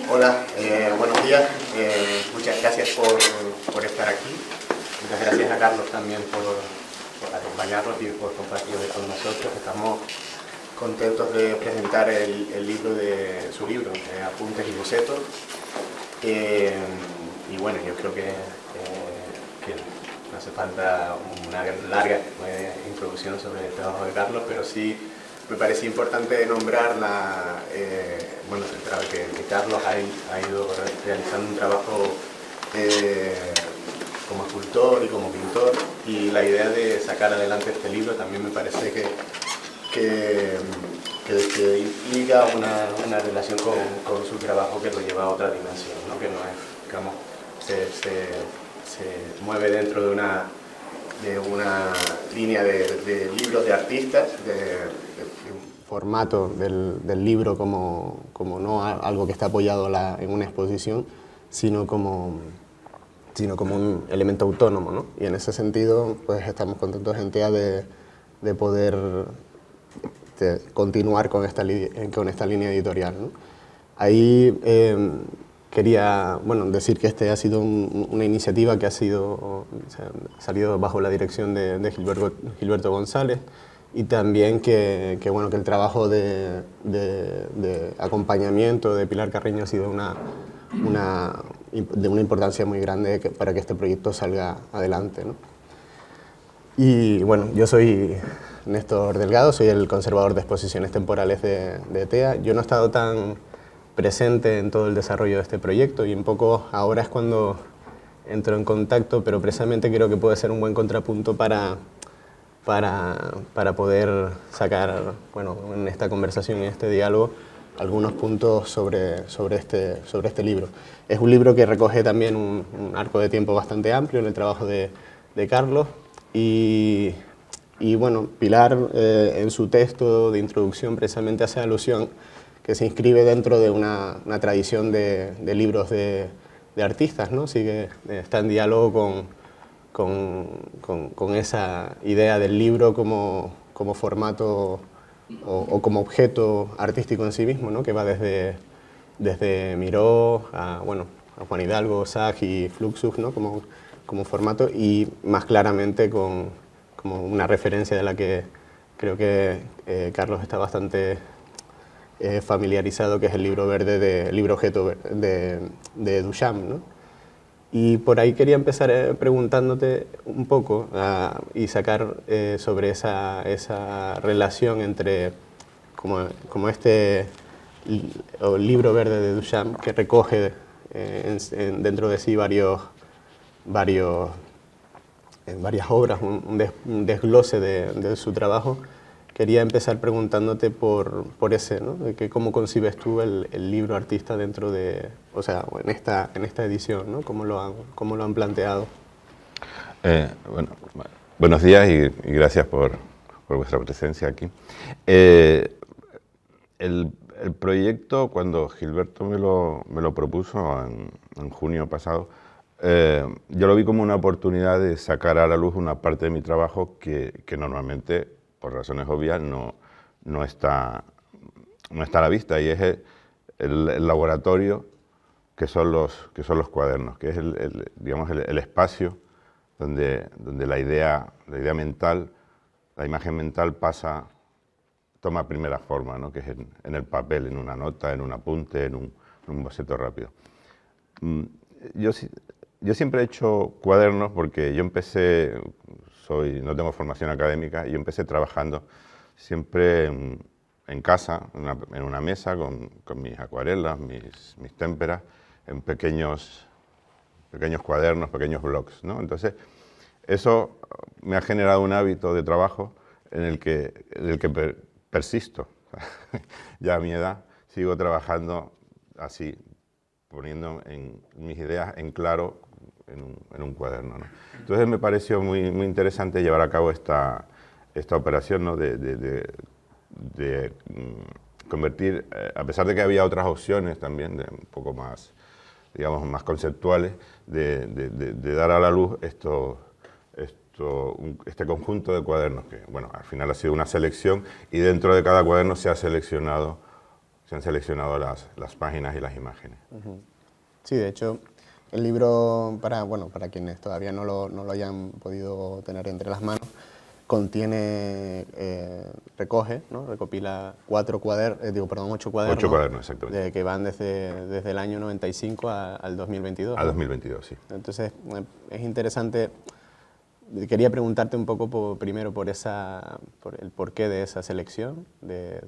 Hola, buenos días. Muchas gracias por estar aquí. Muchas gracias a Carlos también por acompañarnos y por compartir hoy con nosotros. Estamos contentos de presentar el libro de su libro, Apuntes y Bocetos. Y bueno, yo creo que no hace falta una larga introducción sobre el trabajo de Carlos, pero sí me parece importante nombrar que Carlos ha ido realizando un trabajo como escultor y como pintor, y la idea de sacar adelante este libro también me parece que implica una relación con su trabajo que lo lleva a otra dimensión, ¿no? Que no es, digamos, se mueve dentro de una línea de libros de artistas, de formato del libro como no algo que está apoyado en una exposición, sino como un elemento autónomo, ¿no? Y en ese sentido, pues estamos contentos en TEA de poder continuar con esta línea editorial, ¿no? Ahí quería decir que este ha sido una iniciativa que ha salido bajo la dirección de Gilberto González, y también que el trabajo de acompañamiento de Pilar Carreño ha sido de una importancia muy grande para que este proyecto salga adelante, ¿no? Y bueno, yo soy Néstor Delgado, soy el conservador de exposiciones temporales de TEA. Yo no he estado tan presente en todo el desarrollo de este proyecto, y un poco ahora es cuando entro en contacto, pero precisamente creo que puede ser un buen contrapunto para poder sacar, en esta conversación, en este diálogo, algunos puntos sobre este libro. Es un libro que recoge también un arco de tiempo bastante amplio en el trabajo de Carlos, y Pilar en su texto de introducción precisamente hace alusión que se inscribe dentro de una tradición de libros de artistas, ¿no? Así que está en diálogo con esa idea del libro como formato o como objeto artístico en sí mismo, ¿no? Que va desde Miró a Juan Hidalgo, Sage y Fluxus, ¿no? como formato, y más claramente como una referencia de la que creo que Carlos está bastante familiarizado, que es el libro verde, libro objeto de Duchamp, ¿no? Y por ahí quería empezar preguntándote un poco y sacar sobre esa relación entre como este libro verde de Duchamp, que recoge dentro de sí varias obras, un desglose de su trabajo. Quería empezar preguntándote por ese, ¿no? ¿Cómo concibes tú el libro artista dentro de, en esta edición, ¿no? ¿Cómo lo han planteado? Buenos días y gracias por vuestra presencia aquí. El proyecto, cuando Gilberto me lo propuso en junio pasado, yo lo vi como una oportunidad de sacar a la luz una parte de mi trabajo que normalmente, por razones obvias, no está a la vista, y es el laboratorio que son los cuadernos, que es el espacio donde la idea mental, la imagen mental toma primera forma, ¿no? Que es en el papel, en una nota, en un apunte, en un boceto rápido. Yo siempre he hecho cuadernos porque yo empecé, no tengo formación académica, y yo empecé trabajando siempre en casa, en una mesa, con mis acuarelas, mis témperas, en pequeños cuadernos, pequeños blogs, ¿no? Entonces, eso me ha generado un hábito de trabajo en el que persisto. Ya a mi edad sigo trabajando así, poniendo mis ideas en claro en un cuaderno, ¿no? Entonces me pareció muy, muy interesante llevar a cabo esta operación, ¿no? de convertir, a pesar de que había otras opciones también, un poco más, digamos, más conceptuales, de dar a la luz este conjunto de cuadernos, que al final ha sido una selección, y dentro de cada cuaderno se ha seleccionado se han seleccionado las páginas y las imágenes. Sí, de hecho, el libro, para quienes todavía no lo hayan podido tener entre las manos, recoge, ¿no? Recopila 8 cuadernos. 8 cuadernos, exactamente. Que van desde el año 95 al 2022. A 2022, sí. Entonces, es interesante. Quería preguntarte un poco primero por el porqué de esa selección, de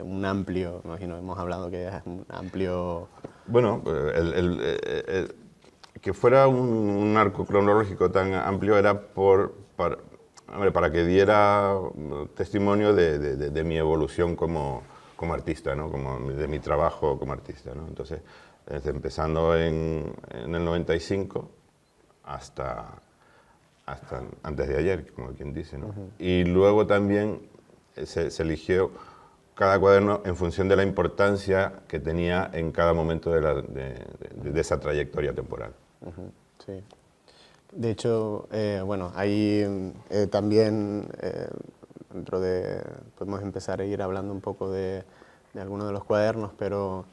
un amplio, imagino, hemos hablado que es un amplio... Bueno, que fuera un arco cronológico tan amplio era para que diera testimonio de mi evolución como artista, ¿no? De mi trabajo como artista, ¿no? Entonces, empezando en el 95 hasta antes de ayer, como quien dice, ¿no? Y luego también se eligió cada cuaderno en función de la importancia que tenía en cada momento de esa trayectoria temporal. Sí. De hecho, ahí también podemos empezar a ir hablando un poco de algunos de los cuadernos, pero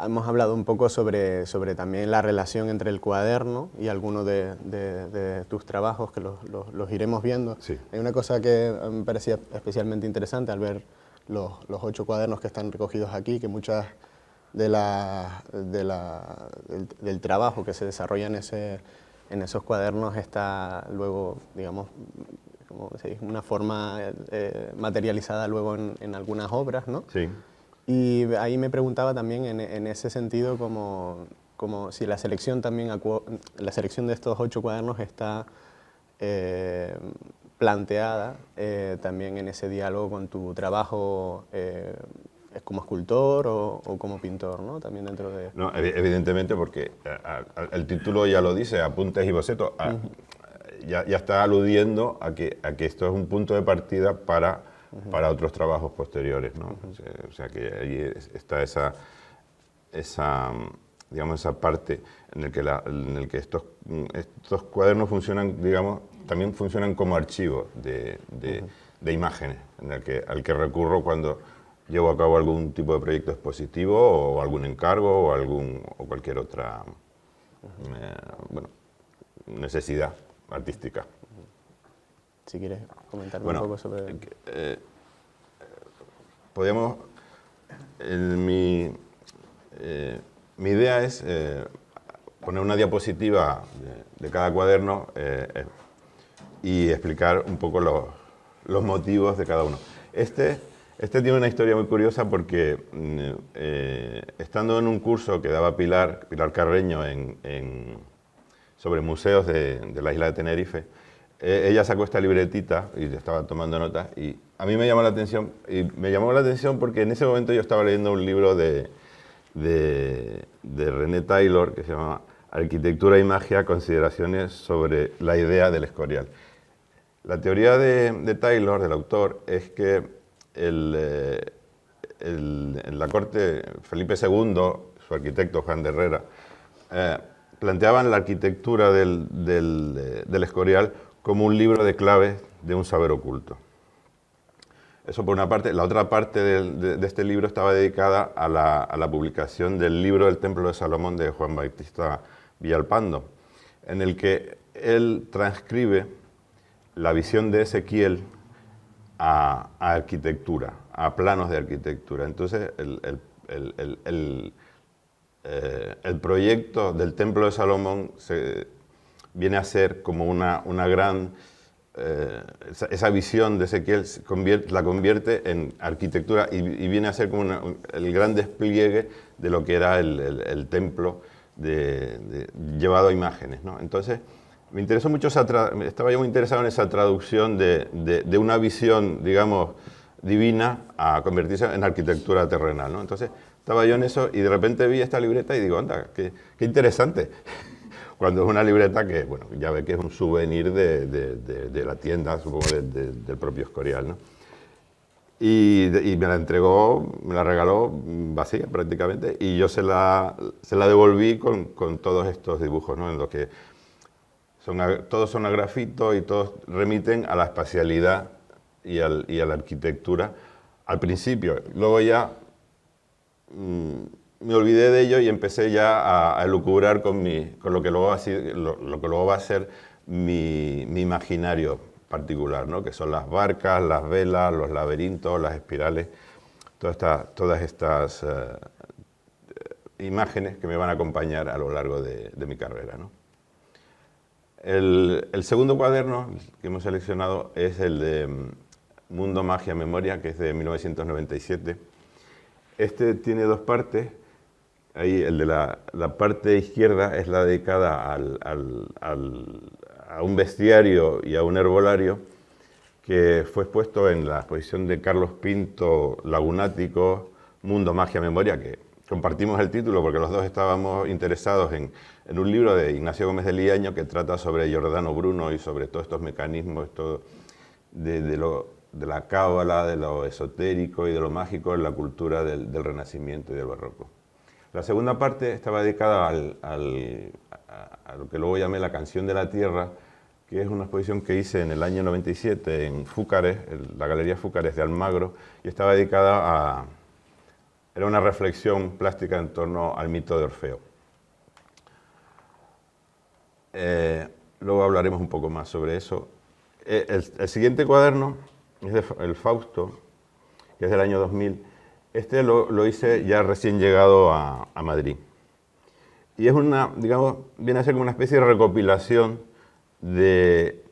hemos hablado un poco sobre también la relación entre el cuaderno y algunos de tus trabajos, que los iremos viendo. Sí. Hay una cosa que me parecía especialmente interesante al ver los 8 cuadernos que están recogidos aquí, que muchas del trabajo que se desarrolla en esos cuadernos está luego, digamos, como se dice, una forma materializada luego en algunas obras, ¿no? Sí. Y ahí me preguntaba también en ese sentido como si la selección de estos 8 cuadernos está planteada también en ese diálogo con tu trabajo como escultor o como pintor, ¿no? También dentro de... No, evidentemente, porque el título ya lo dice, apuntes y bocetos, ya está aludiendo a que esto es un punto de partida para otros trabajos posteriores, ¿no? O sea que ahí está esa parte en el que estos cuadernos funcionan, digamos, también funcionan como archivos de imágenes, al que recurro cuando llevo a cabo algún tipo de proyecto expositivo o algún encargo o cualquier otra necesidad artística. Si quieres comentarme un poco sobre... Mi idea es poner una diapositiva de cada cuaderno y explicar un poco los motivos de cada uno. Este tiene una historia muy curiosa porque estando en un curso que daba Pilar Carreño sobre museos de la isla de Tenerife, ella sacó esta libretita y estaba tomando notas y a mí me llamó la atención, porque en ese momento yo estaba leyendo un libro de René Taylor que se llama Arquitectura y Magia, consideraciones sobre la idea del Escorial. La teoría de Taylor, del autor, es que en la corte Felipe II, su arquitecto Juan de Herrera, planteaban la arquitectura del Escorial como un libro de claves de un saber oculto. Eso por una parte. La otra parte de este libro estaba dedicada a la publicación del libro del Templo de Salomón de Juan Bautista Villalpando, en el que él transcribe la visión de Ezequiel a arquitectura, a planos de arquitectura. Entonces, el proyecto del Templo de Salomón viene a ser como una gran... esa visión de Ezequiel la convierte en arquitectura y viene a ser como el gran despliegue de lo que era el templo llevado a imágenes, ¿no? Entonces, me interesó mucho estaba yo muy interesado en esa traducción de una visión, digamos, divina a convertirse en arquitectura terrenal, ¿no? Entonces, estaba yo en eso y de repente vi esta libreta y digo, anda, qué interesante. Cuando es una libreta que, bueno, ya ve que es un souvenir de la tienda, supongo, del propio Escorial, ¿no? Y me la entregó, me la regaló vacía prácticamente, y yo se la devolví con todos estos dibujos, ¿no? En los que todos son a grafito y todos remiten a la espacialidad y a la arquitectura al principio. Luego ya me olvidé de ello y empecé ya a elucubrar con lo que luego va a ser mi imaginario particular, ¿no? Que son las barcas, las velas, los laberintos, las espirales, todas estas imágenes que me van a acompañar a lo largo de mi carrera, ¿no? El segundo cuaderno que hemos seleccionado es el de Mundo, Magia, Memoria, que es de 1997. Este tiene dos partes. Ahí el de la parte izquierda es la dedicada a un bestiario y a un herbolario que fue expuesto en la exposición de Carlos Pinto, Lagunático, Mundo, Magia, Memoria, que compartimos el título porque los dos estábamos interesados en un libro de Ignacio Gómez de Liaño que trata sobre Giordano Bruno y sobre todos estos mecanismos de la cábala, de lo esotérico y de lo mágico en la cultura del Renacimiento y del Barroco. La segunda parte estaba dedicada a lo que luego llamé la Canción de la Tierra, que es una exposición que hice en el año 97 en Fúcares, en la Galería Fúcares de Almagro, y estaba dedicada era una reflexión plástica en torno al mito de Orfeo. Luego hablaremos un poco más sobre eso. El siguiente cuaderno es el Fausto, que es del año 2000. Este lo hice ya recién llegado a Madrid. Y es viene a ser como una especie de recopilación de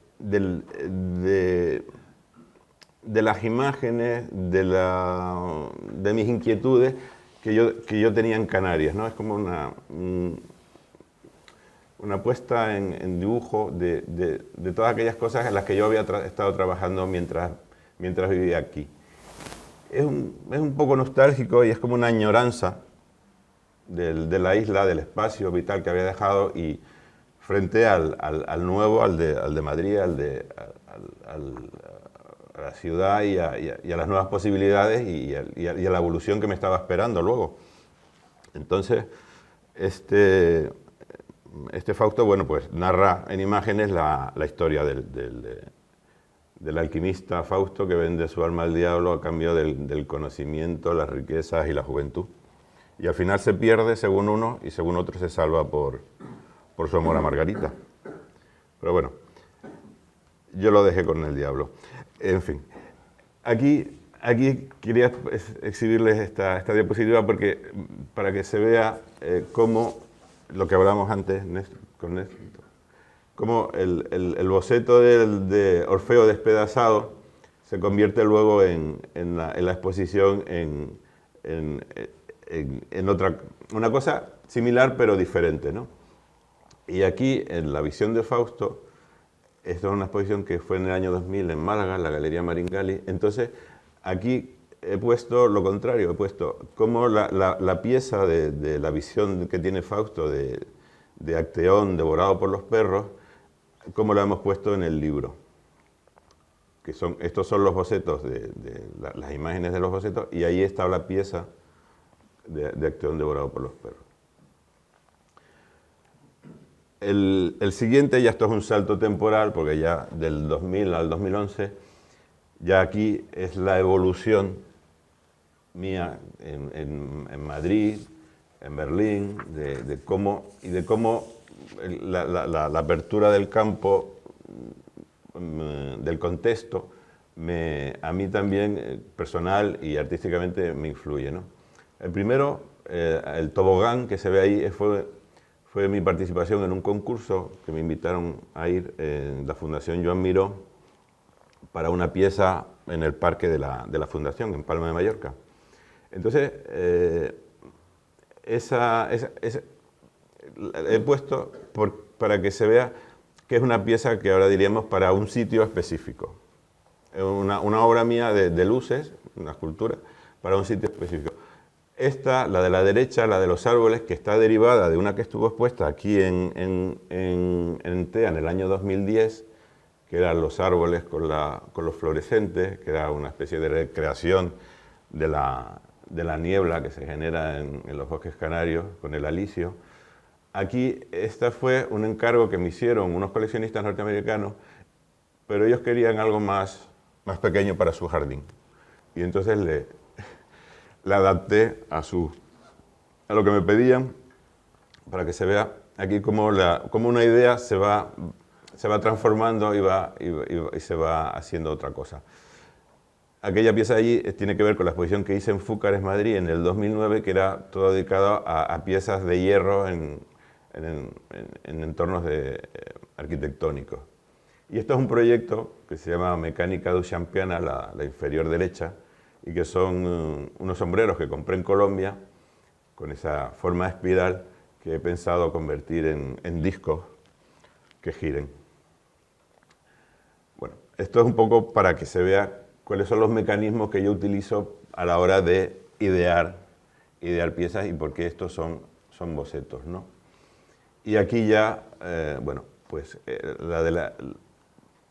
las imágenes, de mis inquietudes que yo tenía en Canarias, ¿no? Es como una puesta en dibujo de todas aquellas cosas en las que yo había estado trabajando mientras vivía aquí. Es un poco nostálgico y es como una añoranza de la isla, del espacio vital que había dejado, y frente al nuevo, al de Madrid, a la ciudad y a las nuevas posibilidades y a la evolución que me estaba esperando luego. Entonces, este Fausto, bueno, pues narra en imágenes la historia del alquimista Fausto que vende su alma al diablo a cambio del conocimiento, las riquezas y la juventud. Y al final se pierde según uno y según otro se salva por su amor a Margarita. Pero bueno, yo lo dejé con el diablo. En fin, aquí quería exhibirles esta diapositiva para que se vea cómo, lo que hablamos antes con Néstor, cómo el boceto de Orfeo despedazado se convierte luego en la exposición en una cosa similar pero diferente, ¿no? Y aquí, en la visión de Fausto, esta es una exposición que fue en el año 2000 en Málaga, en la Galería Maringali. Entonces, aquí he puesto lo contrario, he puesto cómo la pieza de la visión que tiene Fausto de Acteón devorado por los perros, cómo la hemos puesto en el libro. Estos son los bocetos, las imágenes de los bocetos, y ahí está la pieza de Acteón devorado por los perros. El siguiente, ya esto es un salto temporal, porque ya del 2000 al 2011, ya aquí es la evolución mía en Madrid, en Berlín, de cómo la apertura del campo, del contexto, a mí también, personal y artísticamente, me influye, ¿no? El primero, el tobogán que se ve ahí, fue mi participación en un concurso que me invitaron a ir en la Fundación Joan Miró para una pieza en el parque de la Fundación, en Palma de Mallorca. Entonces, he puesto para que se vea que es una pieza que ahora diríamos para un sitio específico. Una obra mía de luces, una escultura, para un sitio específico. Esta, la de la derecha, la de los árboles, que está derivada de una que estuvo expuesta aquí en TEA en el año 2010, que eran los árboles con los fluorescentes, que era una especie de recreación de la niebla que se genera en los bosques canarios con el alisio. aquí este fue un encargo que me hicieron unos coleccionistas norteamericanos, pero ellos querían algo más pequeño para su jardín. Y entonces le adapté a lo que me pedían, para que se vea aquí cómo una idea se va transformando y se va haciendo otra cosa. Aquella pieza allí tiene que ver con la exposición que hice en Fúcares, Madrid, en el 2009, que era todo dedicado a piezas de hierro en entornos arquitectónicos. Y esto es un proyecto que se llama Mecánica Duchampiana, la inferior derecha, y que son unos sombreros que compré en Colombia, con esa forma de espiral, que he pensado convertir en discos que giren. Bueno, esto es un poco para que se vea cuáles son los mecanismos que yo utilizo a la hora de idear piezas y por qué estos son bocetos, ¿no? Y aquí ya, bueno, pues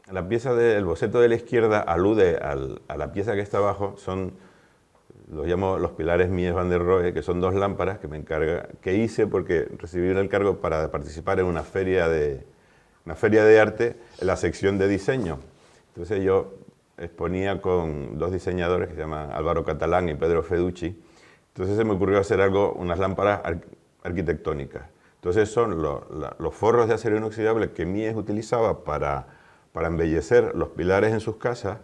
la pieza del boceto de la izquierda alude a la pieza que está abajo, los llamo los pilares Mies van der Rohe, que son 2 lámparas que hice porque recibí el encargo para participar en una feria de arte en la sección de diseño. Entonces yo exponía con 2 diseñadores que se llaman Álvaro Catalán y Pedro Feducci. Entonces se me ocurrió hacer unas lámparas arquitectónicas. Entonces son los forros de acero inoxidable que Mies utilizaba para embellecer los pilares en sus casas,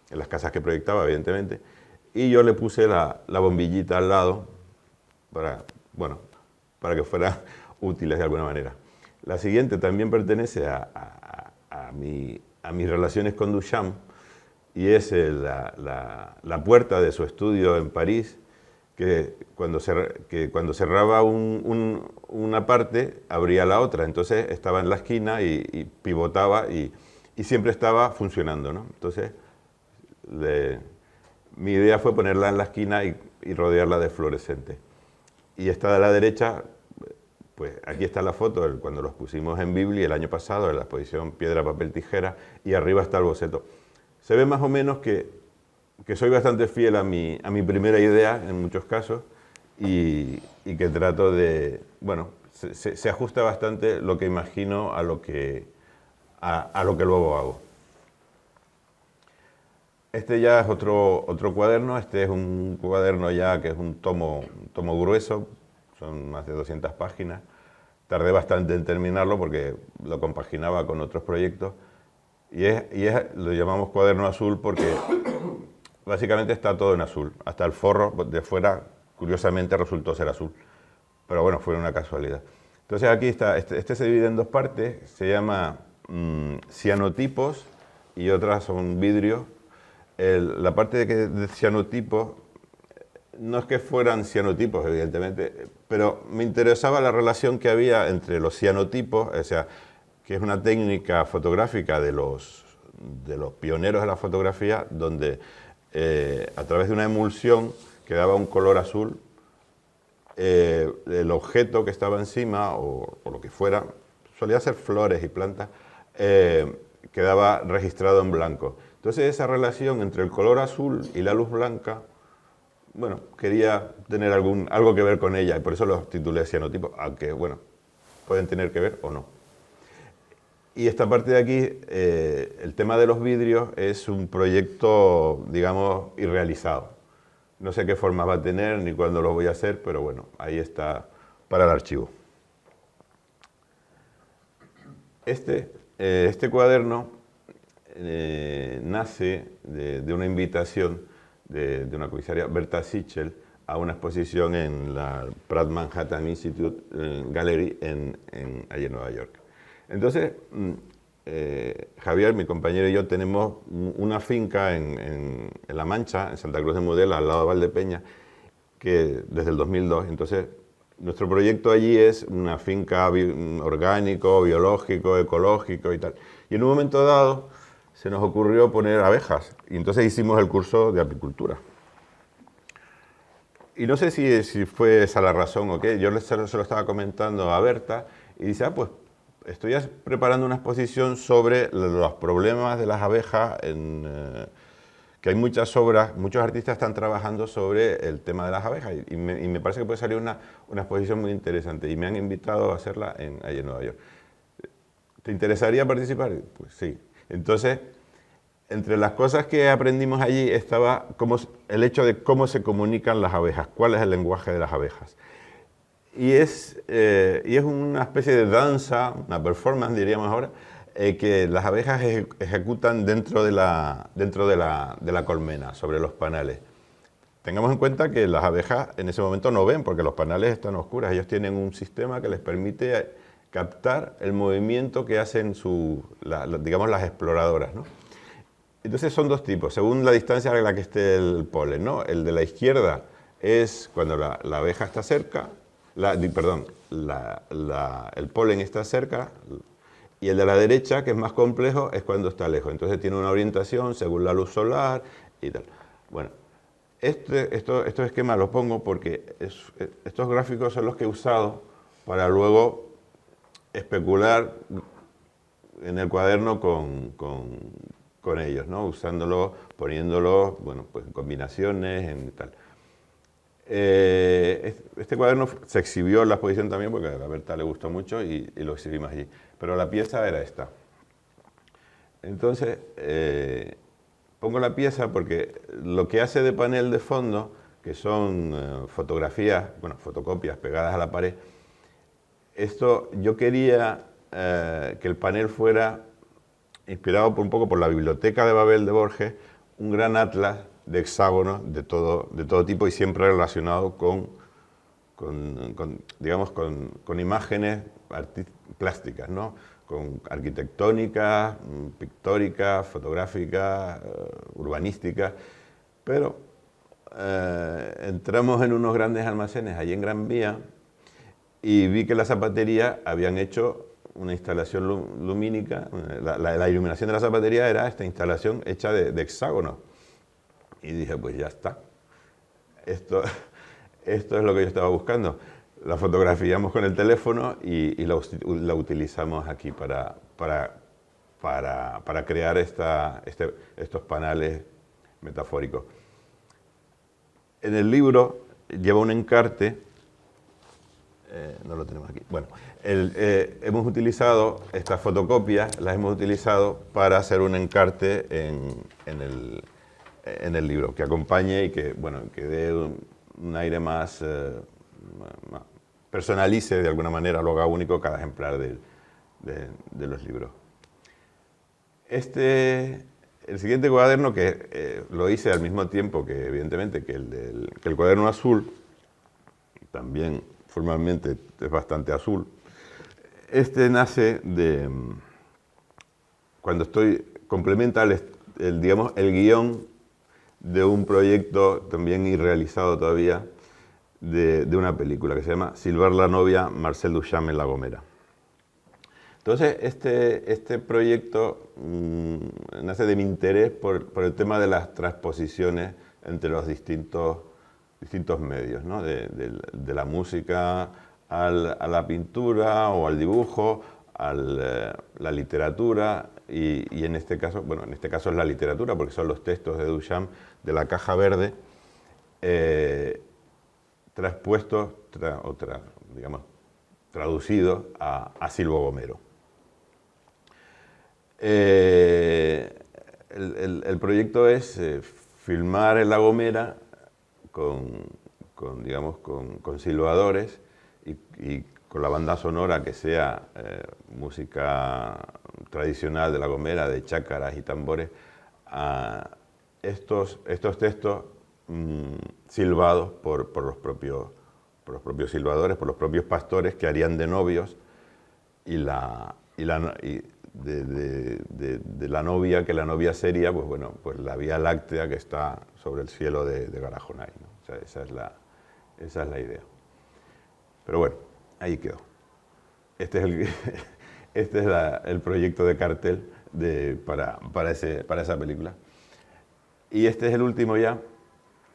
en las casas que proyectaba, evidentemente, y yo le puse la bombillita al lado para que fueran útiles de alguna manera. La siguiente también pertenece a mis relaciones con Duchamp, y es la puerta de su estudio en París, que cuando cerraba una parte, abría la otra. Entonces estaba en la esquina y pivotaba y siempre estaba funcionando, ¿no? Entonces, mi idea fue ponerla en la esquina y rodearla de fluorescente. Y esta de la derecha, pues aquí está la foto cuando los pusimos en Bibli el año pasado, en la exposición Piedra, Papel, Tijera, y arriba está el boceto. Se ve más o menos que soy bastante fiel a mi primera idea en muchos casos y que trato de, bueno, se ajusta bastante lo que imagino a lo que luego hago. Este ya es otro cuaderno, este es un cuaderno ya que es un tomo grueso, son más de 200 páginas. Tardé bastante en terminarlo porque lo compaginaba con otros proyectos y lo llamamos cuaderno azul porque básicamente está todo en azul, hasta el forro de fuera curiosamente resultó ser azul, pero bueno, fue una casualidad. Entonces aquí está, este se divide en 2 partes, se llama cianotipos y otras son vidrios. La parte de cianotipos, no es que fueran cianotipos, evidentemente, pero me interesaba la relación que había entre los cianotipos, o sea, que es una técnica fotográfica de los pioneros de la fotografía, donde a través de una emulsión que daba un color azul, el objeto que estaba encima, o lo que fuera, solía ser flores y plantas, quedaba registrado en blanco. Entonces esa relación entre el color azul y la luz blanca, bueno, quería tener algo que ver con ella y por eso los titulé cianotipos, aunque bueno, pueden tener que ver o no. Y esta parte de aquí, el tema de los vidrios es un proyecto, digamos, irrealizado. No sé qué forma va a tener ni cuándo lo voy a hacer, pero bueno, ahí está para el archivo. Este cuaderno nace de una invitación de una comisaria, Berta Sichel, a una exposición en la Pratt Manhattan Institute Gallery allí en Nueva York. Entonces, Javier, mi compañero y yo tenemos una finca en La Mancha, en Santa Cruz de Mudela, al lado de Valdepeña, que desde el 2002. Entonces, nuestro proyecto allí es una finca orgánico, biológico, ecológico y tal. Y en un momento dado se nos ocurrió poner abejas y entonces hicimos el curso de apicultura. Y no sé si fue esa la razón o qué, yo se lo estaba comentando a Berta y dice, pues estoy preparando una exposición sobre los problemas de las abejas que hay muchas obras, muchos artistas están trabajando sobre el tema de las abejas y me parece que puede salir una exposición muy interesante y me han invitado a hacerla ahí en Nueva York. ¿Te interesaría participar? Pues sí. Entonces, entre las cosas que aprendimos allí estaba el hecho de cómo se comunican las abejas, cuál es el lenguaje de las abejas. Y es una especie de danza, una performance diríamos ahora, que las abejas ejecutan dentro de la colmena, sobre los panales. Tengamos en cuenta que las abejas en ese momento no ven porque los panales están oscuros. Ellos tienen un sistema que les permite captar el movimiento que hacen digamos, las exploradoras, ¿no? Entonces son dos tipos, según la distancia a la que esté el polen, ¿no? El de la izquierda es cuando la abeja está cerca, el polen está cerca, y el de la derecha, que es más complejo, es cuando está lejos. Entonces tiene una orientación según la luz solar y tal. Bueno, estos esquemas los pongo porque estos gráficos son los que he usado para luego especular en el cuaderno con ellos, ¿no? Usándolos, poniéndolos, bueno, pues en combinaciones, en tal. Este cuaderno se exhibió en la exposición también porque a Berta le gustó mucho y lo exhibimos allí. Pero la pieza era esta. Entonces, pongo la pieza porque lo que hace de panel de fondo, que son fotografías, bueno, fotocopias pegadas a la pared, esto yo quería que el panel fuera inspirado un poco por la Biblioteca de Babel de Borges, un gran atlas de hexágonos de todo tipo y siempre relacionado con imágenes plásticas, ¿no? Con arquitectónicas, pictóricas, fotográficas, urbanísticas, pero entramos en unos grandes almacenes allí en Gran Vía y vi que la zapatería habían hecho una instalación lumínica, la iluminación de la zapatería era esta instalación hecha de hexágonos. Y dije, pues ya está. Esto es lo que yo estaba buscando. La fotografiamos con el teléfono y la utilizamos aquí para crear estos paneles metafóricos. En el libro lleva un encarte, no lo tenemos aquí, bueno, hemos utilizado estas fotocopias, las hemos utilizado para hacer un encarte en el libro, que acompañe y que, bueno, que dé un aire más, personalice de alguna manera, lo haga único cada ejemplar de los libros. El siguiente cuaderno, que lo hice al mismo tiempo que, evidentemente, que el cuaderno azul, también formalmente es bastante azul, nace de cuando complementa digamos, el guión de un proyecto también irrealizado todavía de una película que se llama Silvar la novia, Marcel Duchamp en La Gomera. Entonces, este proyecto nace de mi interés por el tema de las transposiciones entre los distintos medios, ¿no? de la música a la pintura o al dibujo, a la literatura y en este caso, bueno, en este caso es la literatura porque son los textos de Duchamp de la caja verde traspuestos, digamos, traducidos a Silvo Gomero. El proyecto es filmar en La Gomera digamos, con silbadores y con la banda sonora que sea música tradicional de La Gomera, de chácaras y tambores, a estos textos silbados por los propios silbadores, por los propios pastores que harían de novios y de la novia, que la novia sería, pues bueno, pues la Vía Láctea que está sobre el cielo de Garajonay, ¿no? O sea, esa es la idea. Pero bueno, ahí quedó. Este es el proyecto de cartel para esa película. Y este es el último ya,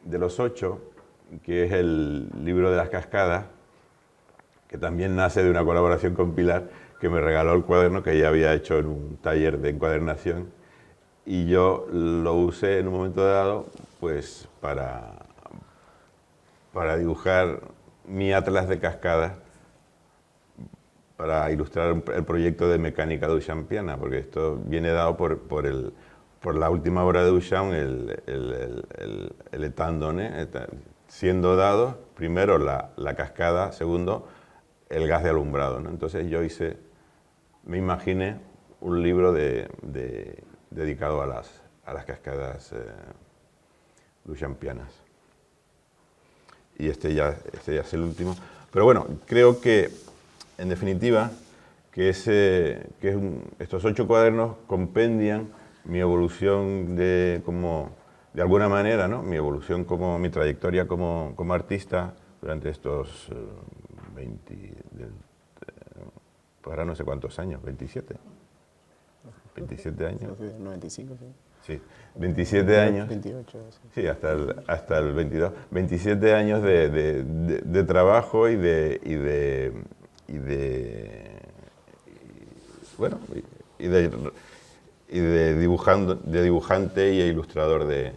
de los 8, que es el libro de las cascadas, que también nace de una colaboración con Pilar, que me regaló el cuaderno que ella había hecho en un taller de encuadernación y yo lo usé en un momento dado pues para dibujar mi atlas de cascadas, para ilustrar el proyecto de mecánica duchampiana, porque esto viene dado por la última obra de Duchamp, el étant donné, siendo dado primero la cascada, segundo el gas de alumbrado, ¿no? Entonces yo me imaginé un libro dedicado a las cascadas duchampianas. Y este ya es el último. Pero bueno, creo que, en definitiva, estos 8 cuadernos compendian mi evolución de alguna manera, ¿no? Mi evolución mi trayectoria como artista durante estos pues ahora no sé cuántos años, 27 años. 95, sí. Sí, 27 años. 28, sí. Sí, hasta el 22. 27 años de trabajo y de dibujante y ilustrador de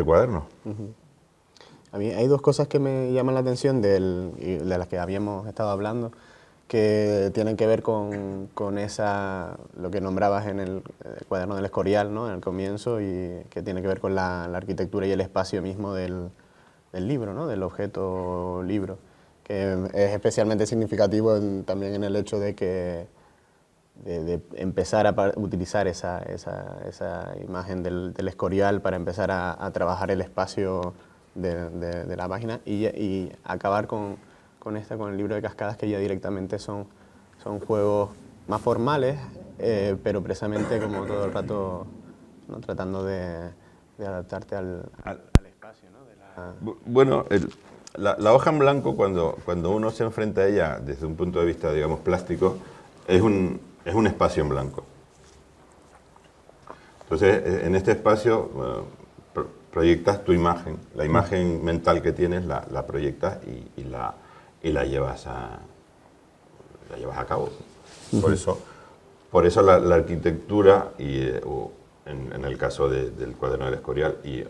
cuadernos. A mí hay 2 cosas que me llaman la atención de las que habíamos estado hablando, que tienen que ver con lo que nombrabas en el cuaderno del Escorial, ¿no? En el comienzo, y que tiene que ver con la arquitectura y el espacio mismo del libro, ¿no? Del objeto libro, que es especialmente significativo también en el hecho de que de empezar a utilizar esa imagen del Escorial para empezar a trabajar el espacio de la página y acabar con el libro de cascadas, que ya directamente son juegos más formales, pero precisamente como todo el rato, ¿no? Tratando de adaptarte al espacio, ¿no? Bueno, la hoja en blanco, cuando uno se enfrenta a ella desde un punto de vista, digamos, plástico, es un espacio en blanco. Entonces, en este espacio proyectas tu imagen, la imagen mental que tienes la proyectas y la llevas a cabo. Por eso la arquitectura, en el caso del cuaderno del Escorial y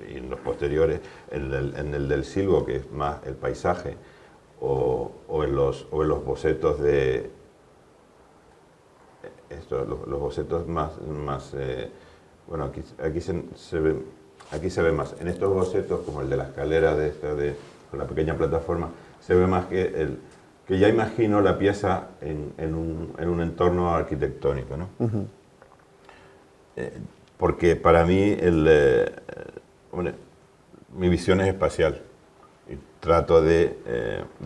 en los posteriores, en el del Silvo, que es más el paisaje, o en los bocetos los bocetos más bueno, aquí se ve más. En estos bocetos, como el de la escalera con la pequeña plataforma, se ve más que ya imagino la pieza en un entorno arquitectónico, ¿no? Porque para mí mi visión es espacial y trato de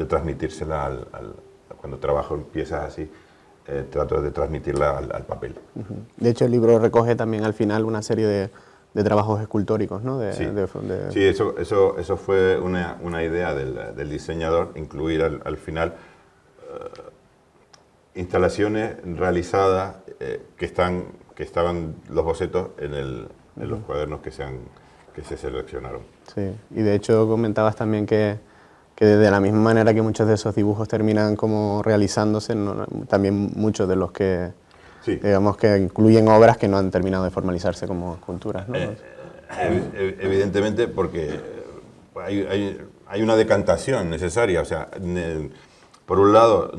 transmitírsela cuando trabajo en piezas así. Trato de transmitirla al papel. De hecho, el libro recoge también al final una serie de trabajos escultóricos, ¿no? Sí, eso fue una idea del diseñador, incluir al final instalaciones realizadas que estaban los bocetos en los cuadernos que se seleccionaron. Sí, y de hecho comentabas también que de la misma manera que muchos de esos dibujos terminan como realizándose, también muchos de los que, sí, digamos, que incluyen obras que no han terminado de formalizarse como esculturas, ¿no? Evidentemente, porque hay una decantación necesaria. O sea, por un lado,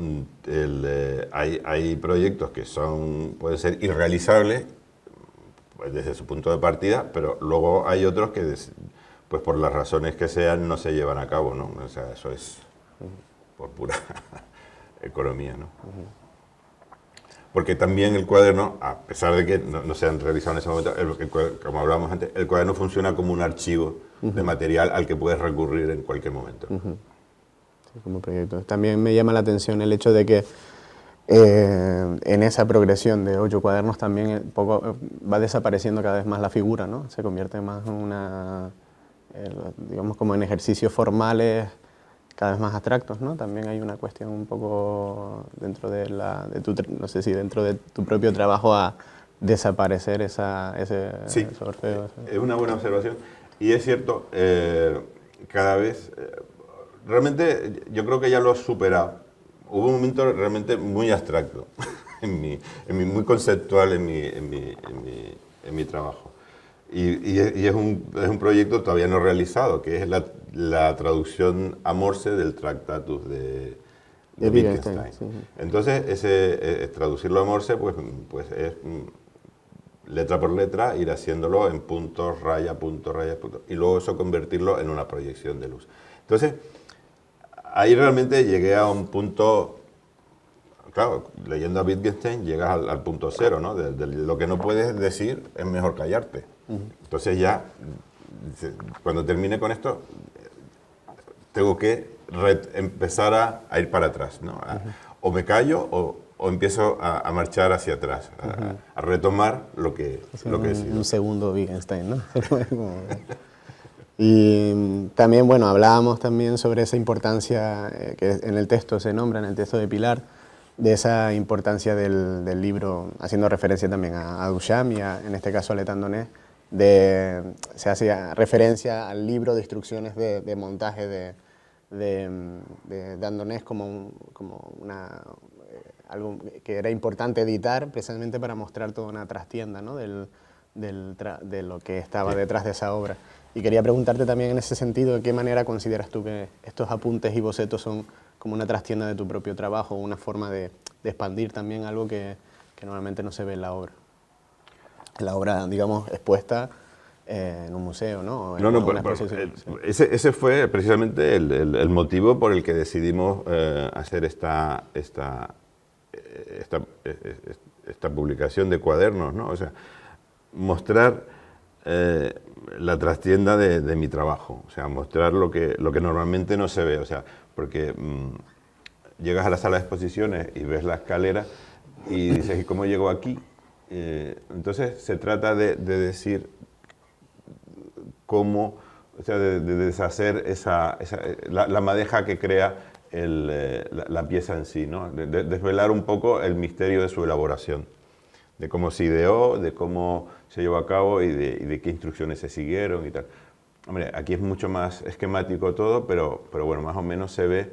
hay proyectos que pueden ser irrealizables pues, desde su punto de partida, pero luego hay otros que pues por las razones que sean no se llevan a cabo, ¿no? O sea, eso es por pura economía, ¿no? Porque también el cuaderno, a pesar de que no se han realizado en ese momento, como hablábamos antes, el cuaderno funciona como un archivo de material al que puedes recurrir en cualquier momento. Sí, como proyecto. También me llama la atención el hecho de que en esa progresión de 8 cuadernos también va desapareciendo cada vez más la figura, ¿no? Se convierte más en digamos, como en ejercicios formales cada vez más abstractos, ¿no? También hay una cuestión un poco dentro no sé si dentro de tu propio trabajo a desaparecer ese Orfeo. Es una buena observación y es cierto, cada vez, realmente yo creo que ya lo has superado. Hubo un momento realmente muy abstracto muy conceptual en mi trabajo. Y es un proyecto todavía no realizado, que es la traducción a Morse del Tractatus de Wittgenstein. Sí. Entonces, traducirlo a Morse pues es letra por letra, ir haciéndolo en puntos, raya, punto, y luego eso convertirlo en una proyección de luz. Entonces, ahí realmente llegué a un punto. Claro, leyendo a Wittgenstein llegas al punto cero, ¿no? De lo que no puedes decir es mejor callarte. Entonces ya, cuando termine con esto, tengo que empezar a ir para atrás, ¿no? O me callo o empiezo a marchar hacia atrás, a retomar lo que he sido. Un segundo Wittgenstein, ¿no? Y también, bueno, hablábamos también sobre esa importancia que en el texto se nombra, en el texto de Pilar, de esa importancia del libro, haciendo referencia también a Duchamp y en este caso a Letandonés, se hacía referencia al libro de instrucciones de montaje de Andonés como algo que era importante editar precisamente para mostrar toda una trastienda, ¿no? de lo que estaba detrás de esa obra. Y quería preguntarte también en ese sentido, ¿de qué manera consideras tú que estos apuntes y bocetos son como una trastienda de tu propio trabajo, una forma de expandir también algo que normalmente no se ve en la obra? En la obra, digamos, expuesta en un museo, ¿no? Ese fue precisamente el motivo por el que decidimos hacer esta publicación de cuadernos, ¿no? O sea, mostrar la trastienda de mi trabajo, o sea, mostrar lo que normalmente no se ve, o sea, porque llegas a la sala de exposiciones y ves la escalera y dices, ¿y cómo llego aquí? Entonces se trata de decir cómo, o sea, de deshacer la madeja que crea la pieza en sí, ¿no? De desvelar un poco el misterio de su elaboración, de cómo se ideó, de cómo se llevó a cabo y de qué instrucciones se siguieron y tal. Hombre, aquí es mucho más esquemático todo, pero bueno, más o menos se ve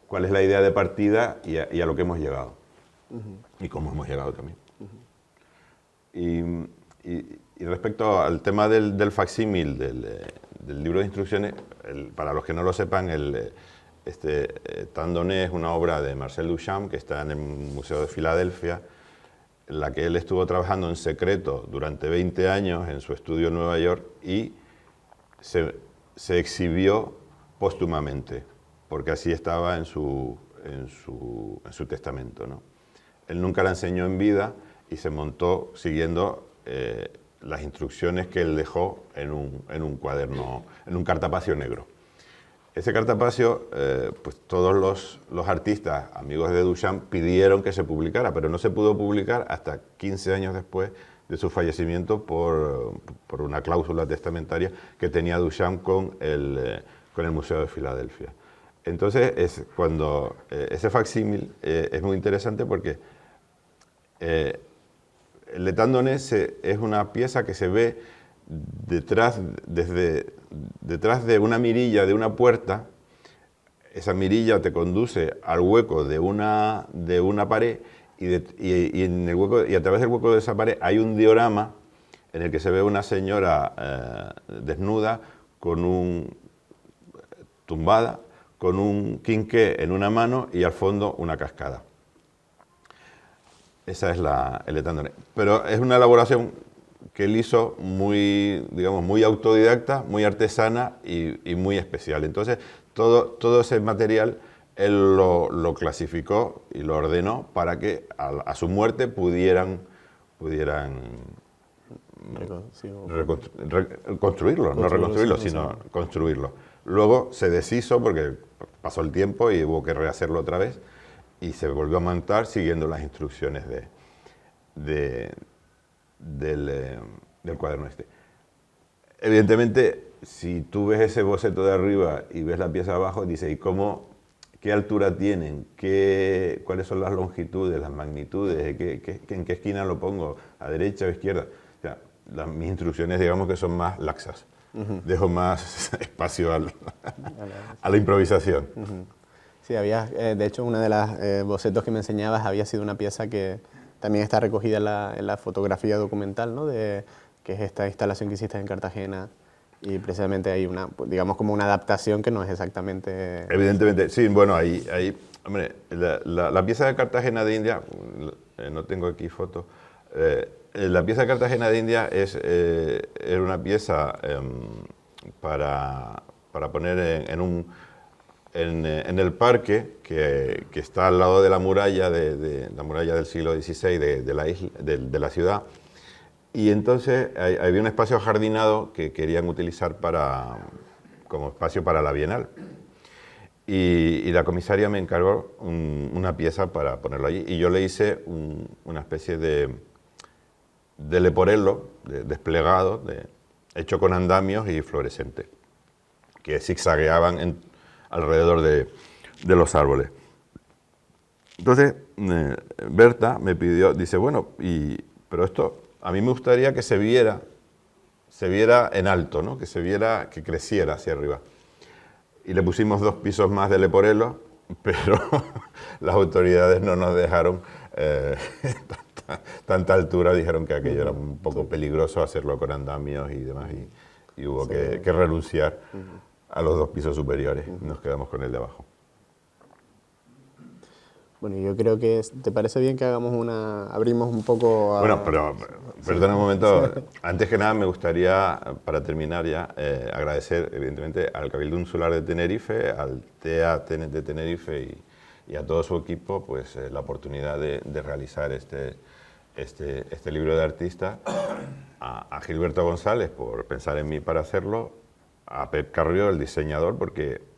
cuál es la idea de partida y a lo que hemos llegado. Y cómo hemos llegado también. Y respecto al tema del facsímil, del libro de instrucciones, para los que no lo sepan, Tandonés es una obra de Marcel Duchamp que está en el Museo de Filadelfia, en la que él estuvo trabajando en secreto durante 20 años en su estudio en Nueva York y se exhibió póstumamente, porque así estaba en su testamento, ¿no? Él nunca la enseñó en vida y se montó siguiendo las instrucciones que él dejó en un cuaderno, en un cartapacio negro. Ese cartapacio, pues todos los artistas, amigos de Duchamp, pidieron que se publicara, pero no se pudo publicar hasta 15 años después de su fallecimiento por una cláusula testamentaria que tenía Duchamp con el Museo de Filadelfia. Entonces, ese facsímil es muy interesante porque el Letandonés es una pieza que se ve detrás de una mirilla de una puerta. Esa mirilla te conduce al hueco de una pared y a través del hueco de esa pared hay un diorama en el que se ve una señora desnuda, tumbada, con un quinqué en una mano y al fondo una cascada. Esa es el Letandonés. Pero es una elaboración que él hizo muy, digamos, muy autodidacta, muy artesana y muy especial. Entonces, todo ese material él lo clasificó y lo ordenó para que a su muerte pudieran construirlo, no reconstruirlo, sino construirlo. Luego se deshizo porque pasó el tiempo y hubo que rehacerlo otra vez y se volvió a montar siguiendo las instrucciones del cuaderno este. Evidentemente, si tú ves ese boceto de arriba y ves la pieza abajo, dices, ¿y qué altura tienen? ¿Cuáles son las longitudes, las magnitudes? ¿En qué esquina lo pongo? ¿A derecha o izquierda? O sea, mis instrucciones, digamos que son más laxas. Dejo más espacio a la improvisación. Sí, había, de hecho, una de las bocetos que me enseñabas había sido una pieza que también está recogida en la fotografía documental, ¿no? Que es esta instalación que hiciste en Cartagena, y precisamente hay una, pues, digamos, como una adaptación que no es exactamente... Evidentemente, sí, bueno, hombre, la pieza de Cartagena de India, no tengo aquí fotos, la pieza de Cartagena de India era una pieza para poner en el parque que está al lado de la muralla, la muralla del siglo XVI de la ciudad. Y entonces había un espacio ajardinado que querían utilizar como espacio para la Bienal. Y la comisaria me encargó una pieza para ponerlo allí. Y yo le hice una especie de leporello, desplegado, hecho con andamios y fluorescente, que zigzagueaban alrededor de los árboles. Entonces, Berta me pidió, dice, bueno, pero esto a mí me gustaría que se viera en alto, ¿no? Que se viera, que creciera hacia arriba. Y le pusimos 2 pisos más de leporello, pero las autoridades no nos dejaron tanta altura, dijeron que aquello era un poco peligroso hacerlo con andamios y demás, y hubo que renunciar a los 2 pisos superiores. Nos quedamos con el de abajo. Bueno, yo creo que te parece bien que abrimos un poco a... Bueno, pero perdona un momento. Antes que nada me gustaría, para terminar ya, agradecer evidentemente al Cabildo Insular de Tenerife, al TEA de Tenerife y a todo su equipo, pues la oportunidad de realizar este libro de artista, a Gilberto González por pensar en mí para hacerlo, a Pep Carrió, el diseñador, porque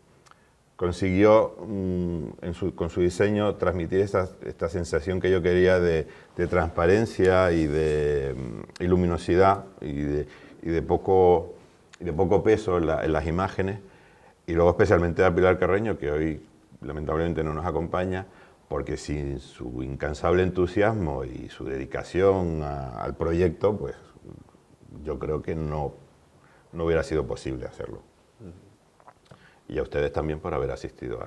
consiguió con su diseño transmitir esta sensación que yo quería de transparencia y de luminosidad y de poco peso en las imágenes. Y luego especialmente a Pilar Carreño, que hoy lamentablemente no nos acompaña, porque sin su incansable entusiasmo y su dedicación al proyecto, pues yo creo que no hubiera sido posible hacerlo. Y a ustedes también por haber asistido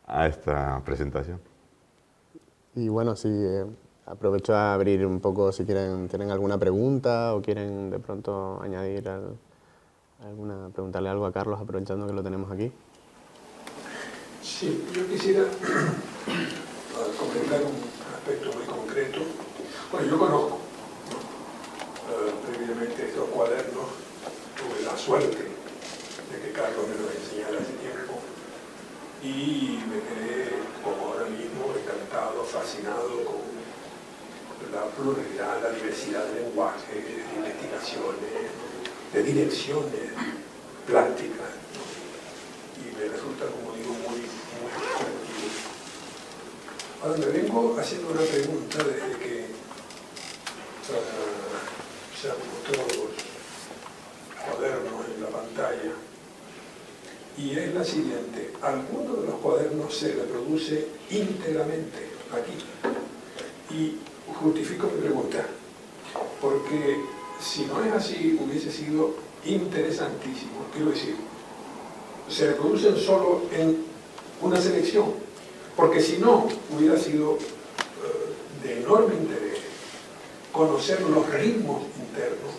a esta presentación. Y bueno, sí, aprovecho a abrir un poco si tienen alguna pregunta o quieren de pronto añadir preguntarle algo a Carlos, aprovechando que lo tenemos aquí. Sí, yo quisiera comentar un aspecto muy concreto. Bueno, yo conozco previamente estos cuadernos, tuve la suerte de que Carlos me lo enseñara hace tiempo y me quedé, como ahora mismo, encantado, fascinado con la pluralidad, la diversidad de lenguajes, de investigaciones, de direcciones plásticas, ¿no? Y me resulta, como digo, muy atractivo. Ahora me vengo haciendo una pregunta desde que se han mostrado los cuadernos en la pantalla. Y es la siguiente: alguno de los cuadernos se reproduce íntegramente aquí. Y justifico mi pregunta, porque si no es así, hubiese sido interesantísimo. Quiero decir, se reproducen solo en una selección, porque si no, hubiera sido de enorme interés conocer los ritmos internos,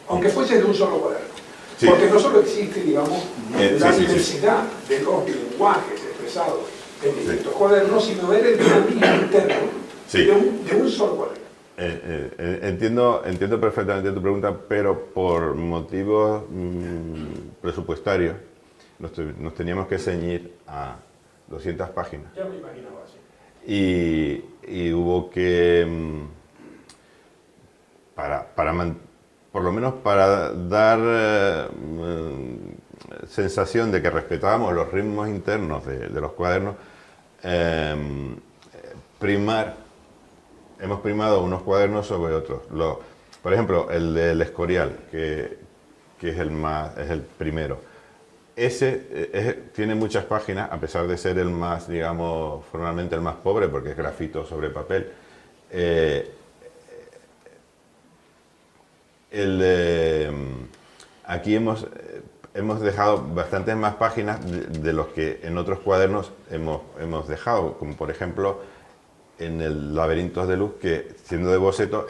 aunque fuese de un solo cuaderno. Sí. Porque no solo existe, digamos, la diversidad de los lenguajes expresados en distintos cuadernos, sino ver el dinamismo interno de un solo cuaderno. Entiendo perfectamente tu pregunta, pero por motivos presupuestarios nos teníamos que ceñir a 200 páginas. Ya me imaginaba así. Y hubo que, por lo menos para dar sensación de que respetábamos los ritmos internos de los cuadernos, hemos primado unos cuadernos sobre otros. Por ejemplo, el del Escorial, que es el primero. Ese tiene muchas páginas, a pesar de ser el más, digamos, formalmente el más pobre, porque es grafito sobre papel. Aquí hemos dejado bastantes más páginas de los que en otros cuadernos hemos dejado, como por ejemplo en el Laberintos de Luz, que siendo de boceto,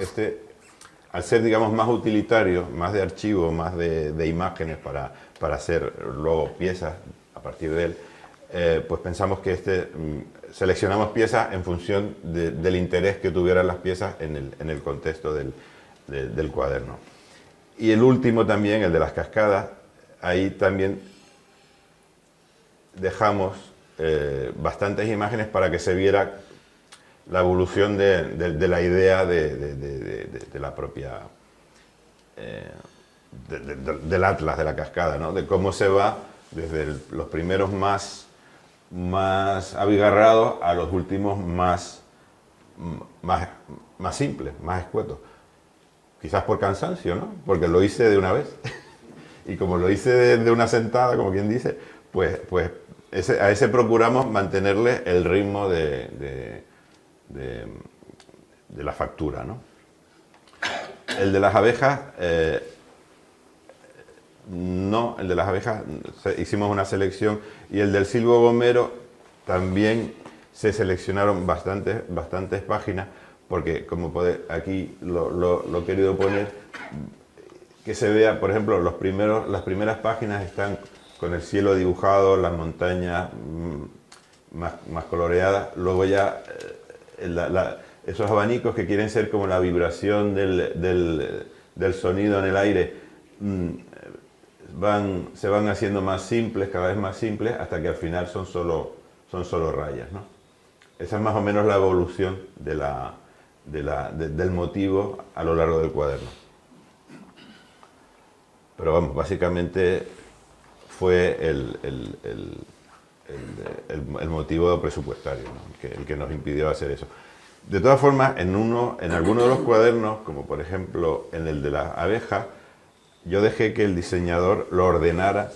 al ser, digamos, más utilitario, más de archivo, más de imágenes para hacer luego piezas a partir de él, pues pensamos que seleccionamos piezas en función del interés que tuvieran las piezas en el contexto del cuaderno. Y el último también, el de las cascadas, ahí también dejamos bastantes imágenes para que se viera la evolución de la idea de la propia del atlas de la cascada, ¿no? De cómo se va desde los primeros más abigarrados a los últimos más simples, más escuetos. Quizás por cansancio, ¿no? Porque lo hice de una vez. Y como lo hice de una sentada, como quien dice, pues a ese procuramos mantenerle el ritmo de la factura, ¿no? El de las abejas, no, el de las abejas hicimos una selección, y el del silbo gomero también se seleccionaron bastantes páginas, porque como aquí lo he querido poner, que se vea, por ejemplo, las primeras páginas están con el cielo dibujado, las montañas más coloreadas, luego ya esos abanicos que quieren ser como la vibración del sonido en el aire, se van haciendo más simples, cada vez más simples, hasta que al final son solo rayas, ¿no? Esa es más o menos la evolución del motivo a lo largo del cuaderno. Pero vamos, básicamente fue el motivo presupuestario, ¿no? el que nos impidió hacer eso. De todas formas, en alguno de los cuadernos, como por ejemplo en el de las abejas, yo dejé que el diseñador lo reordenara.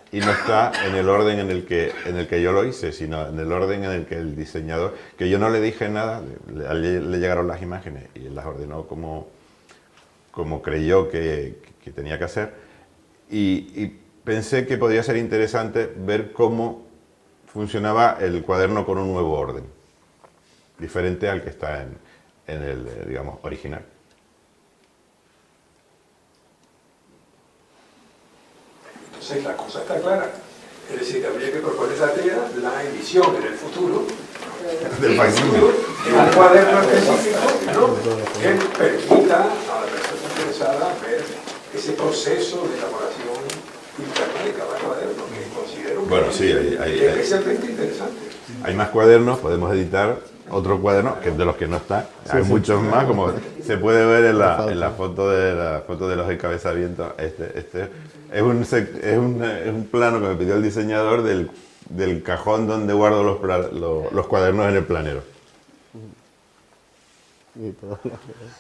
Y no está en el orden en el que yo lo hice, sino en el orden en el que el diseñador, que yo no le dije nada, le llegaron las imágenes y él las ordenó como creyó que tenía que hacer. Y pensé que podría ser interesante ver cómo funcionaba el cuaderno con un nuevo orden, diferente al que está en el, digamos, original. Entonces la cosa está clara. Es decir, habría que proponer a TEA la emisión en el futuro del facsimile, en un cuaderno específico, ¿no? Que permita a la persona interesada ver ese proceso de elaboración interna de cada cuaderno, que considero bueno, sí, es especialmente interesante. Hay más cuadernos, podemos editar otro cuaderno, que de los que no están. Hay muchos más, como se puede ver en la foto de los encabezamientos. Este es un plano que me pidió el diseñador del cajón donde guardo los cuadernos en el planero.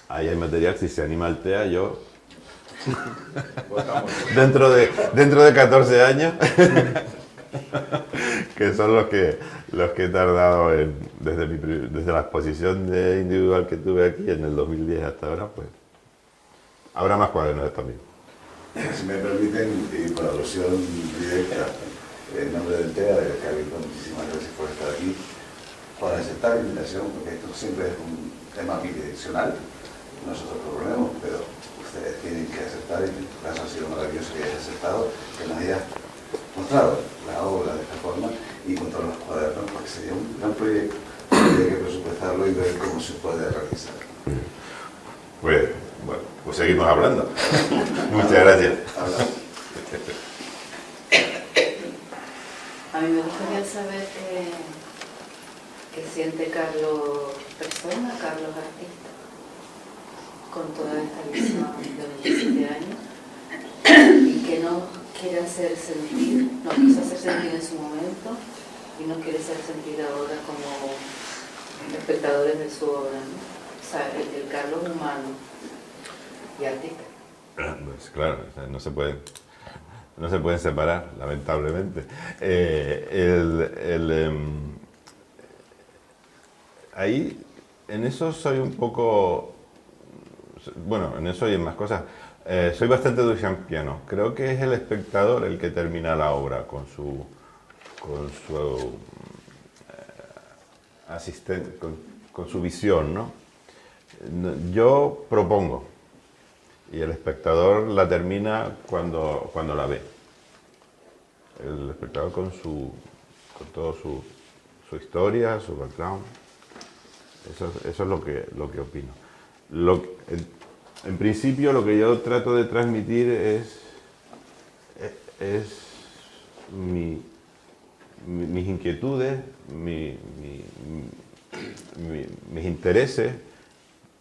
Ahí hay material, si se anima el TEA, yo... dentro de 14 años, que son los que he tardado desde la exposición individual que tuve aquí en el 2010 hasta ahora, pues habrá más cuadernos también. Si me permiten, y por alusión directa, en nombre del TEA, de Javier, muchísimas gracias por estar aquí, por aceptar la invitación, porque esto siempre es un tema bidireccional. Nosotros proponemos, pero ustedes tienen que aceptar, y en tu caso ha sido maravilloso que hayas aceptado, que nos hayas mostrado la obra de esta forma y con todos los cuadernos, porque sería un gran proyecto, habría que presupuestarlo y ver cómo se puede realizar. Pues, bueno, pues seguimos hablando. Muchas gracias. A mí me gustaría saber qué siente Carlos persona, Carlos artista, con toda esta visión de 27 años, y que nos quiere hacer sentir, nos quiso hacer sentir en su momento y nos quiere hacer sentir ahora como espectadores de su obra, ¿no? O sea, el Carlos humano y artista. Pues claro, no se pueden separar, lamentablemente. Ahí, en eso soy un poco... Bueno, en eso y en más cosas. Soy bastante duchampiano. Creo que es el espectador el que termina la obra con su asistente, con su visión, ¿no? Yo propongo y el espectador la termina cuando la ve. El espectador con toda su historia, su background. Eso es lo que opino. En principio lo que yo trato de transmitir es mis inquietudes, mis intereses,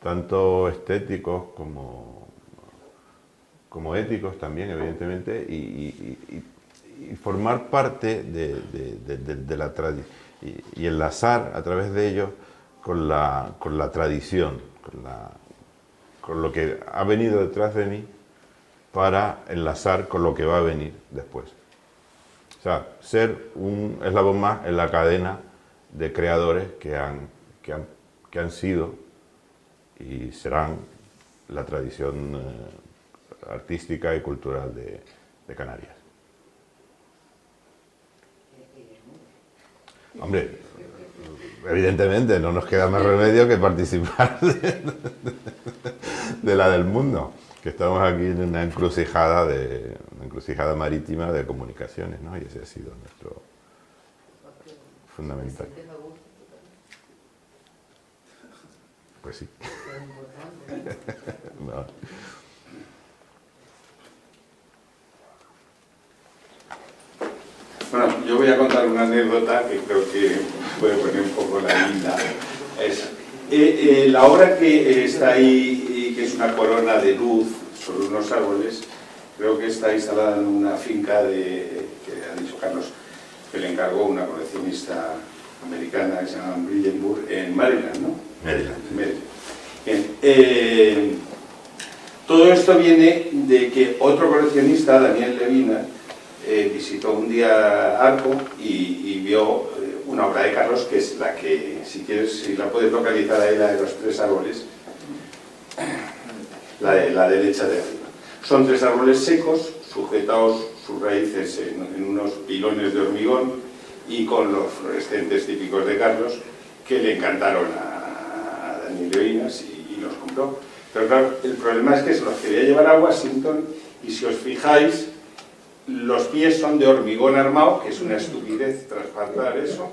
tanto estéticos como éticos también, evidentemente, y formar parte de la tradición y enlazar a través de ello con la tradición, con lo que ha venido detrás de mí, para enlazar con lo que va a venir después. O sea, ser un eslabón más en la cadena de creadores que han sido y serán la tradición artística y cultural de Canarias. Hombre, evidentemente no nos queda más remedio que participar de la del mundo, que estamos aquí en una encrucijada marítima de comunicaciones, ¿no? Y ese ha sido nuestro fundamental. Pues sí. No. Bueno, yo voy a contar una anécdota que creo que puede poner un poco la linda. La obra que está ahí, que es una corona de luz sobre unos árboles, creo que está instalada en una finca que ha dicho Carlos, que le encargó una coleccionista americana que se llama Brillenburg, en Maryland, ¿no? Maryland. Bien. Todo esto viene de que otro coleccionista, Daniel Levina, visitó un día Arco y vio una obra de Carlos, que es la que, si quieres, si la puedes localizar ahí, la de los 3 árboles, la derecha de arriba. Son 3 árboles secos, sujetados sus raíces en unos pilones de hormigón y con los fluorescentes típicos de Carlos, que le encantaron a Daniel Levinas y los compró. Pero claro, el problema es que se los quería llevar a Washington y, si os fijáis, los pies son de hormigón armado, que es una estupidez trasplantar eso.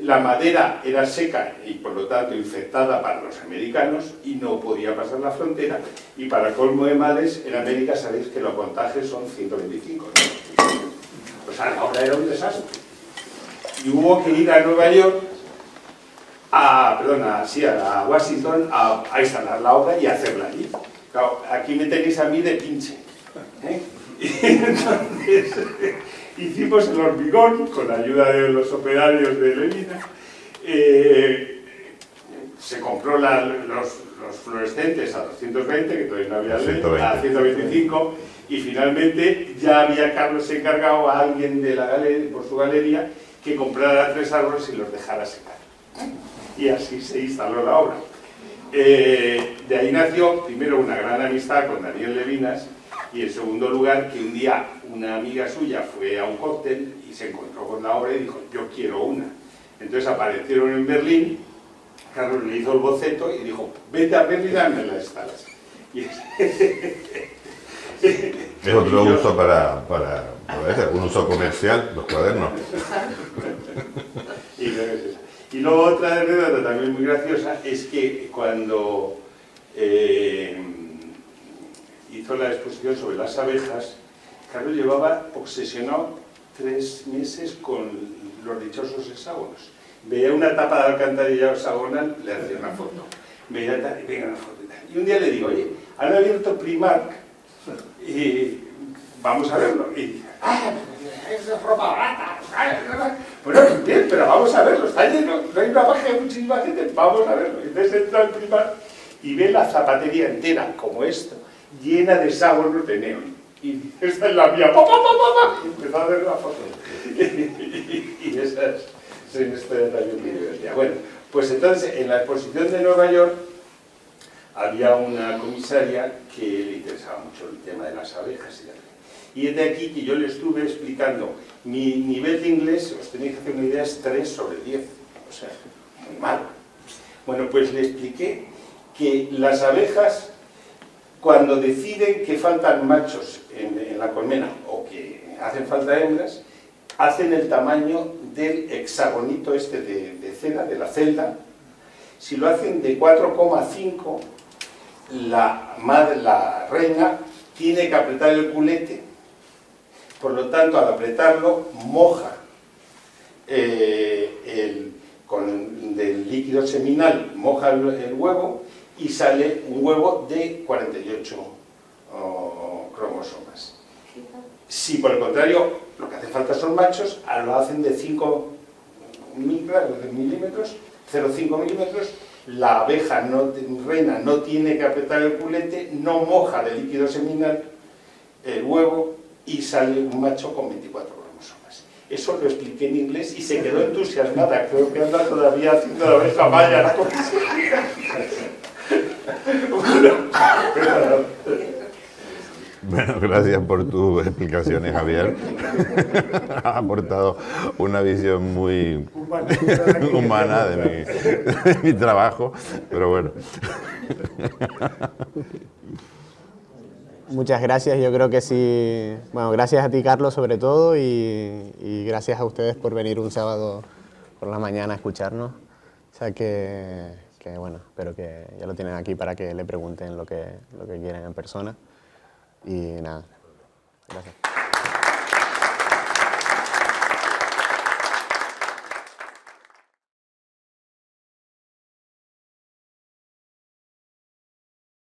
La madera era seca y por lo tanto infectada para los americanos y no podía pasar la frontera. Y para colmo de males, en América sabéis que los montajes son 125, ¿no? O sea, la obra era un desastre. Y hubo que ir a Nueva York, a Washington, a instalar la obra y a hacerla allí. Claro, aquí me tenéis a mí de pinche, ¿eh? Y entonces hicimos el hormigón con la ayuda de los operarios de Levina. Se compró los fluorescentes a 220, que todavía no había ley, a 125, y finalmente ya había Carlos encargado a alguien de la galería, por su galería, que comprara 3 árboles y los dejara secar. Y así se instaló la obra. De ahí nació primero una gran amistad con Daniel Levinas, y en segundo lugar que un día una amiga suya fue a un cóctel y se encontró con la obra y dijo: yo quiero una. Entonces aparecieron en Berlín, Carlos le hizo el boceto y dijo: vete a Berlín y dame la instalas. Es otro uso para un uso comercial, los cuadernos. Y luego otra anécdota también muy graciosa es que cuando hizo la exposición sobre las abejas, Carlos llevaba obsesionado 3 meses con los dichosos hexágonos. Veía una tapa de alcantarilla hexagonal, le hacía una foto. Veía tal, y venga una foto y tal. Y un día le digo: oye, han abierto Primark y vamos a verlo. Y dice: es ropa barata. Bueno, bien, pero vamos a verlo, está lleno, no hay una baja de muchísima gente, vamos a verlo. Entonces entra al Primark y ve la zapatería entera, como esto, llena de hexágonos de neón. Y dice: esta es la mía. ¡Pum, pum, pum, pum! Y empezó a ver la foto. Y esa es una historia también muy divertida. Bueno, pues entonces en la exposición de Nueva York había una comisaria que le interesaba mucho el tema de las abejas y tal. Y es de aquí que yo le estuve explicando. Mi nivel de inglés, os tenéis que hacer una idea, es 3 sobre 10. O sea, muy mal. Bueno, pues le expliqué que las abejas, cuando deciden que faltan machos en la colmena o que hacen falta hembras, hacen el tamaño del hexagonito este de cera, de la celda. Si lo hacen de 4,5, la reina tiene que apretar el culete. Por lo tanto, al apretarlo, moja del líquido seminal, moja el huevo y sale un huevo de 48 cromosomas. Si por el contrario lo que hace falta son machos, lo hacen de 5 milímetros, 0,5 milímetros, la abeja reina no tiene que apretar el culete, no moja de líquido seminal el huevo y sale un macho con 24 cromosomas. Eso lo expliqué en inglés y se quedó entusiasmada. Creo que anda todavía haciendo la abeja maya. Bueno, gracias por tus explicaciones, Javier. Has aportado una visión muy humana de mi trabajo, pero bueno. Muchas gracias, yo creo que sí. Bueno, gracias a ti, Carlos, sobre todo, y gracias a ustedes por venir un sábado por la mañana a escucharnos. O sea que bueno, espero que ya lo tienen aquí para que le pregunten lo que quieren en persona. Y nada, gracias.